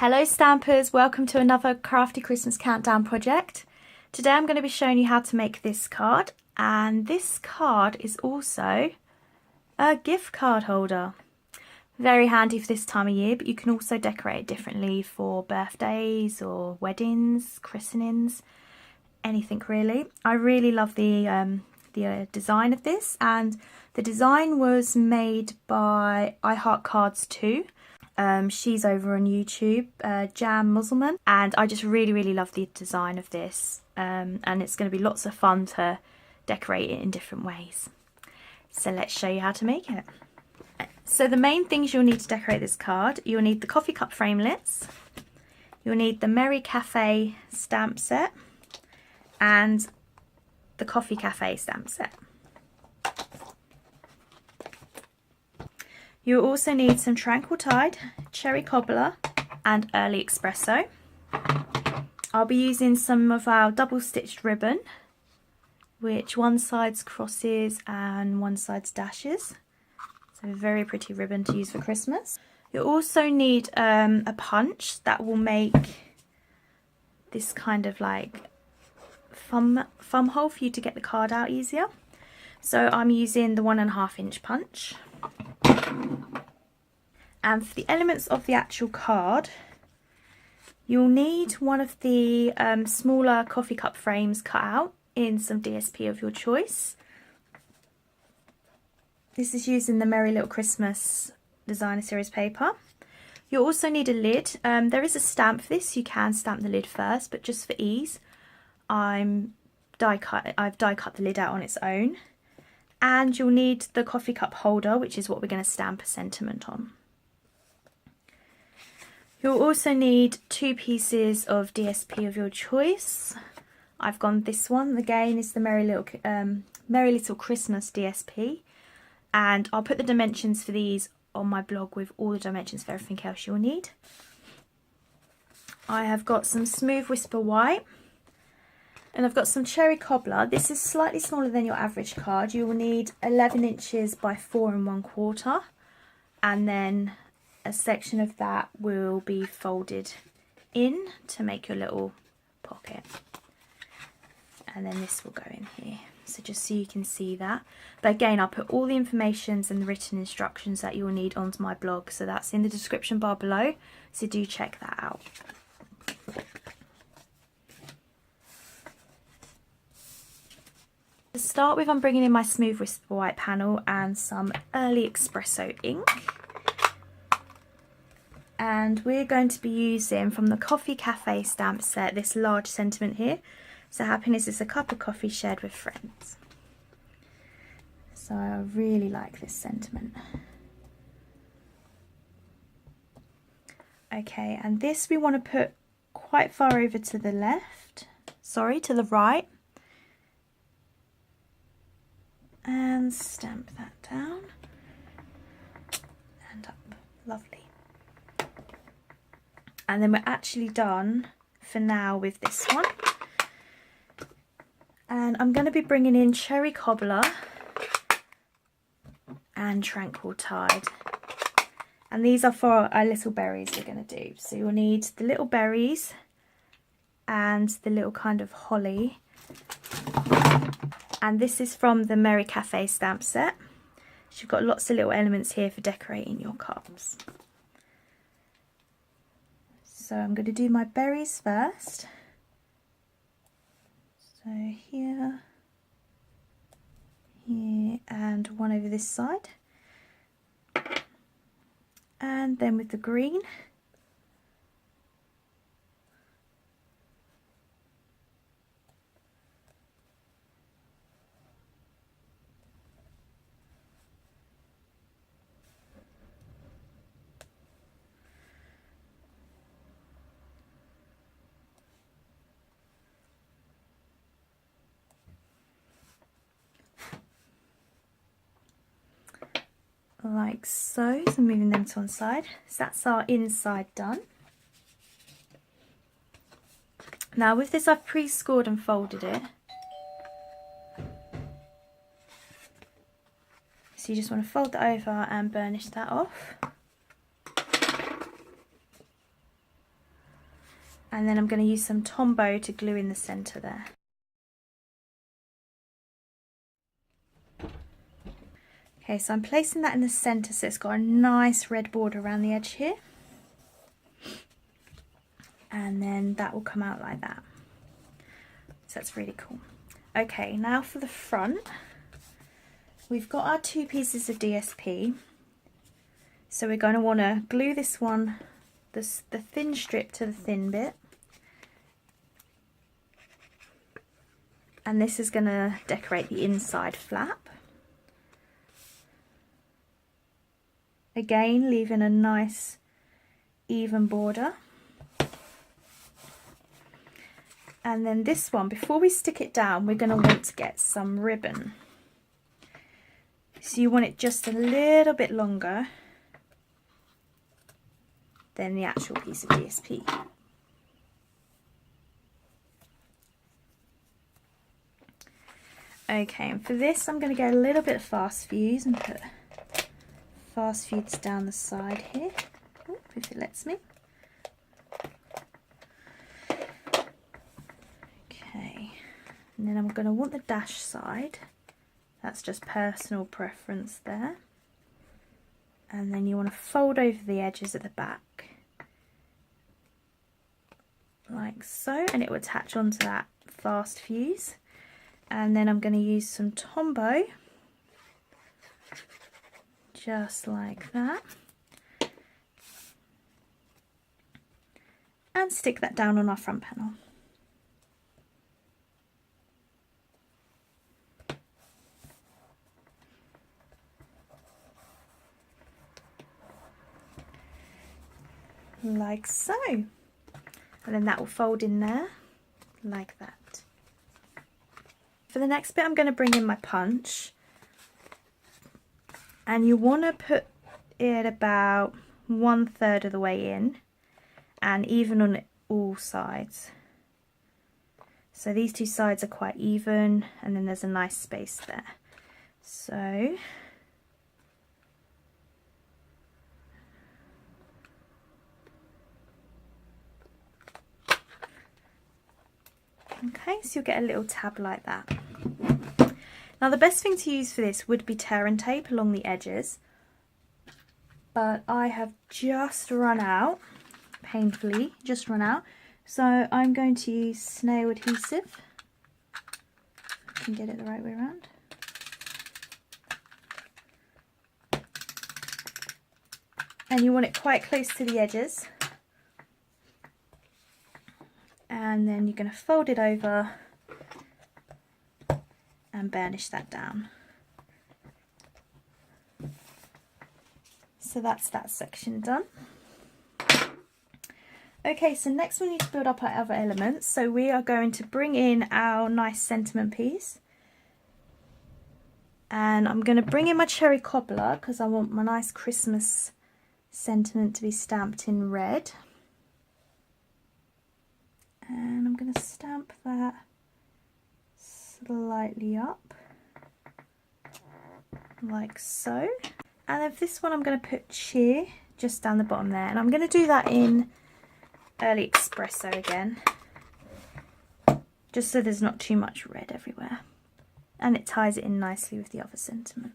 Hello Stampers, welcome to another Crafty Christmas Countdown project. Today I'm going to be showing you how to make this card, and this card is also a gift card holder. Very handy for this time of year, but you can also decorate it differently for birthdays or weddings, christenings, anything really. I really love the design of this, and the design was made by I Heart Cards too. She's over on YouTube, Jam Musselman, and I just really love the design of this, and it's going to be lots of fun to decorate it in different ways. So let's show you how to make it. So the main things you'll need to decorate this card: you'll need the coffee cup framelits, you'll need the Merry Cafe stamp set, and the Coffee Cafe stamp set. You'll also need some Tranquil Tide, Cherry Cobbler and Early Espresso. I'll be using some of our double stitched ribbon, which one side's crosses and one side's dashes. So a very pretty ribbon to use for Christmas. You'll also need a punch that will make this kind of like thumb hole for you to get the card out easier. So I'm using the 1.5 inch punch. And for the elements of the actual card, you'll need one of the smaller coffee cup frames cut out in some DSP of your choice. This is using the Merry Little Christmas Designer Series paper. You'll also need a lid. There is a stamp for this. You can stamp the lid first, but just for ease, I've die cut the lid out on its own. And you'll need the coffee cup holder, which is what we're going to stamp a sentiment on. You'll also need 2 pieces of DSP of your choice. I've gone this one. Again, it's the Merry Little Christmas DSP. And I'll put the dimensions for these on my blog with all the dimensions for everything else you'll need. I have got some Smooth Whisper White. And I've got some Cherry Cobbler. This is slightly smaller than your average card. You will need 11 inches by 4 1/4. And then a section of that will be folded in to make your little pocket. And then this will go in here. So just so you can see that. But again, I'll put all the information and the written instructions that you'll need onto my blog. So that's in the description bar below. So do check that out. To start with, I'm bringing in my Smooth Whisper White panel and some Early Espresso ink. And we're going to be using from the Coffee Cafe stamp set this large sentiment here. So happiness is a cup of coffee shared with friends. So I really like this sentiment. Okay, and this we want to put quite far over to the left. Sorry, to the right. And stamp that down and up. Lovely. And then we're actually done for now with this one. And I'm going to be bringing in Cherry Cobbler and Tranquil Tide. And these are for our little berries we're going to do. So you'll need the little berries and the little kind of holly. And this is from the Merry Cafe stamp set. So you've got lots of little elements here for decorating your cups. So I'm going to do my berries first. So here, here, and one over this side. And then with the green. Like so. So moving them to one side. So that's our inside done. Now with this I've pre-scored and folded it. So you just want to fold that over and burnish that off. And then I'm going to use some Tombow to glue in the centre there. Okay, so I'm placing that in the centre so it's got a nice red border around the edge here. And then that will come out like that. So that's really cool. Okay, now for the front. We've got our 2 pieces of DSP. So we're going to want to glue this one, the thin strip to the thin bit. And this is going to decorate the inside flap. Again, leaving a nice even border. And then this one, before we stick it down, we're going to want to get some ribbon. So you want it just a little bit longer than the actual piece of DSP. Okay, and for this I'm going to get a little bit of fast fuse and put fast fuse down the side here, if it lets me. Okay, and then I'm going to want the dash side. That's just personal preference there. And then you want to fold over the edges at the back, like so, and it will attach onto that fast fuse. And then I'm going to use some Tombow, just like that, and stick that down on our front panel. Like so, and then that will fold in there like that. For the next bit I'm going to bring in my punch, and you want to put it about 1/3 of the way in and even on all sides. So these 2 sides are quite even, and then there's a nice space there. So okay, so you'll get a little tab like that. Now the best thing to use for this would be tear and tape along the edges, but I have just run out, painfully just run out, so I'm going to use snail adhesive. I can get it the right way around. And you want it quite close to the edges. And then you're going to fold it over and burnish that down. So that's that section done. Okay, so next we need to build up our other elements. So we are going to bring in our nice sentiment piece. And I'm going to bring in my cherry cobbler because I want my nice Christmas sentiment to be stamped in red. And I'm going to stamp that slightly up, like so. And then for this one I'm going to put cheer just down the bottom there, and I'm going to do that in Early Espresso again, just so there's not too much red everywhere, and it ties it in nicely with the other sentiment.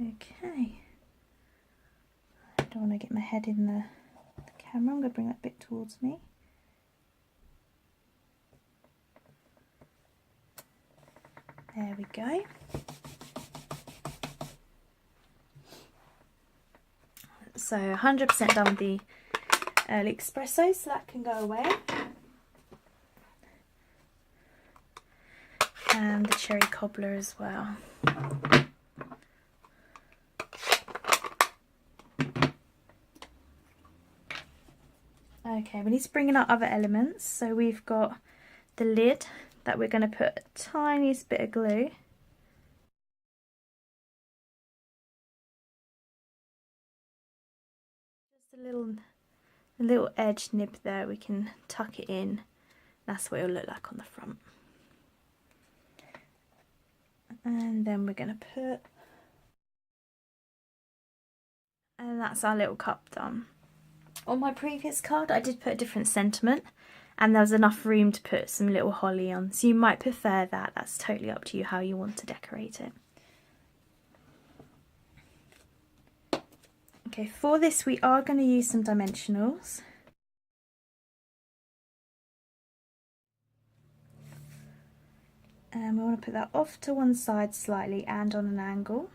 Okay, I don't want to get my head in the camera, I'm going to bring that bit towards me. There we go. So 100% done with the Early Espresso, so that can go away. And the cherry cobbler as well. Okay, we need to bring in our other elements. So we've got the lid that we're going to put a tiniest bit of glue. Just a little edge nib there, we can tuck it in. That's what it'll look like on the front. And then we're going to put that's our little cup done. On my previous card I did put a different sentiment, and there was enough room to put some little holly on, so you might prefer that. That's totally up to you how you want to decorate it. Okay, for this we are going to use some dimensionals. And we want to put that off to one side slightly and on an angle.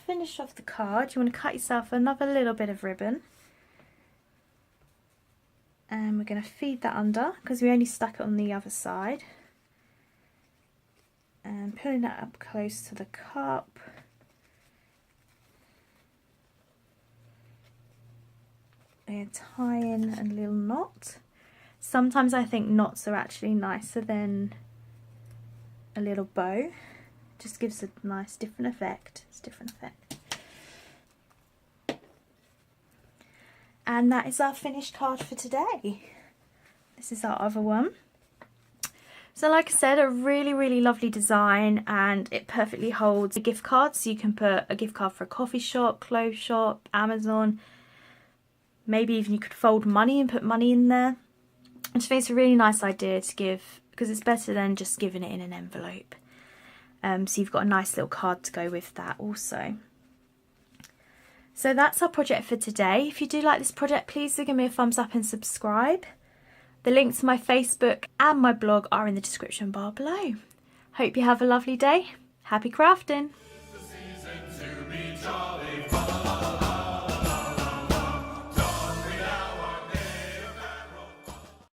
Finish off the card, you want to cut yourself another little bit of ribbon. And we're going to feed that under, because we only stuck it on the other side. And pulling that up close to the cup. And tie in a little knot. Sometimes I think knots are actually nicer than a little bow. Just gives a nice different effect. It's a different effect. And that is our finished card for today. This is our other one. So like I said, a really lovely design, and it perfectly holds a gift card. So you can put a gift card for a coffee shop, clothes shop, Amazon. Maybe even you could fold money and put money in there. I just think it's a really nice idea to give, because it's better than just giving it in an envelope. So you've got a nice little card to go with that also. So that's our project for today. If you do like this project, please do give me a thumbs up and subscribe. The links to my Facebook and my blog are in the description bar below. Hope you have a lovely day. Happy crafting!